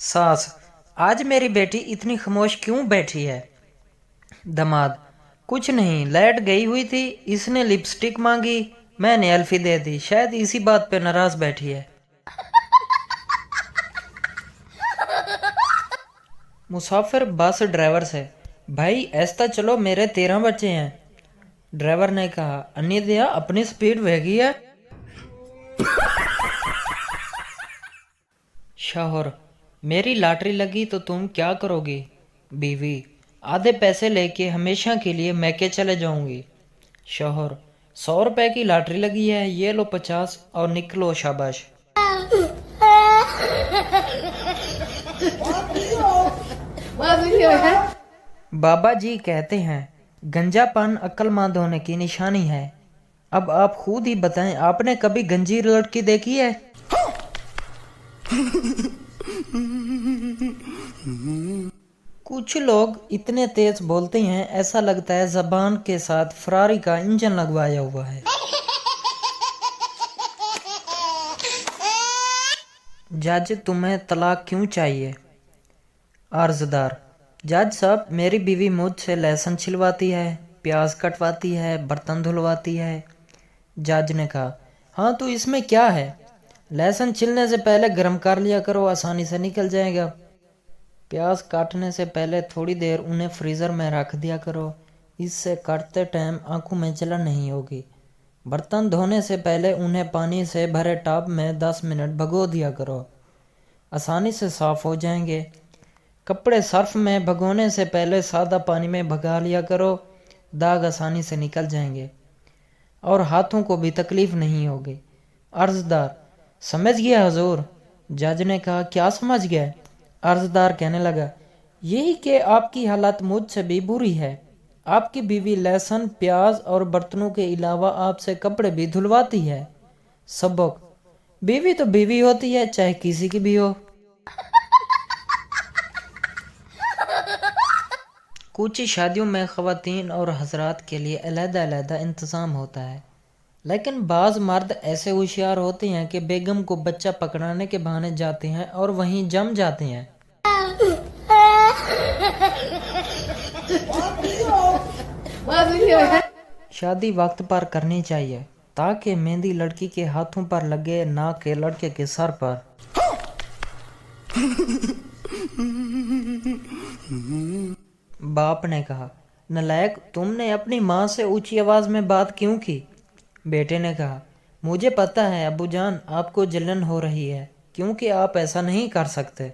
सास, आज मेरी बेटी इतनी खामोश क्यों बैठी है? दामाद, कुछ नहीं, लाइट गई हुई थी, इसने लिपस्टिक मांगी, मैंने अल्फी दे दी, शायद इसी बात पे नाराज बैठी है। मुसाफिर बस ड्राइवर से, भाई ऐसा चलो, मेरे 13 बच्चे हैं। ड्राइवर ने कहा, अन्य अपनी स्पीड वेगी है। शौहर, मेरी लॉटरी लगी तो तुम क्या करोगी? बीवी, आधे पैसे लेके हमेशा के लिए मैके चले जाऊंगी। शौहर, 100 रुपए की लॉटरी लगी है, ये लो 50 और निकलो शाबाश। बाबा जी कहते हैं, गंजापन अक्लमंद होने की निशानी है। अब आप खुद ही बताएं, आपने कभी गंजी लड़की देखी है? कुछ लोग इतने तेज बोलते हैं, ऐसा लगता है जबान के साथ फरारी का इंजन लगवाया हुआ है। जज, तुम्हें तलाक क्यों चाहिए? अर्जदार, जज साहब, मेरी बीवी मुझसे लहसुन छिलवाती है, प्याज कटवाती है, बर्तन धुलवाती है। जज ने कहा, हाँ तो इसमें क्या है, लहसुन छिलने से पहले गर्म कर लिया करो, आसानी से निकल जाएगा। प्याज काटने से पहले थोड़ी देर उन्हें फ्रीज़र में रख दिया करो, इससे काटते टाइम आंखों में जलन नहीं होगी। बर्तन धोने से पहले उन्हें पानी से भरे टब में 10 मिनट भगो दिया करो, आसानी से साफ़ हो जाएंगे। कपड़े सर्फ में भगोने से पहले सादा पानी में भगा लिया करो, दाग आसानी से निकल जाएंगे और हाथों को भी तकलीफ नहीं होगी। अर्जदार, समझ गया हुजूर। जज ने कहा, क्या समझ गया? अर्जदार कहने लगा, यही कि आपकी हालत मुझसे भी बुरी है। आपकी बीवी लहसुन, प्याज और बर्तनों के अलावा आपसे कपड़े भी धुलवाती है। सबक, बीवी तो बीवी होती है, चाहे किसी की भी हो। कुछ शादियों में ख़वातीन और हज़रात के लिए अलग-अलग इंतज़ाम होता है, लेकिन बाज़ मर्द ऐसे होशियार होते हैं कि बेगम को बच्चा पकड़ाने के बहाने जाते हैं और वहीं जम जाते हैं। शादी वक्त पर करनी चाहिए ताकि मेहंदी लड़की के हाथों पर लगे, ना कि लड़के के सर पर। बाप ने कहा, नलायक, तुमने अपनी माँ से ऊंची आवाज में बात क्यों की? बेटे ने कहा, मुझे पता है अब्बू जान, आपको जलन हो रही है क्योंकि आप ऐसा नहीं कर सकते।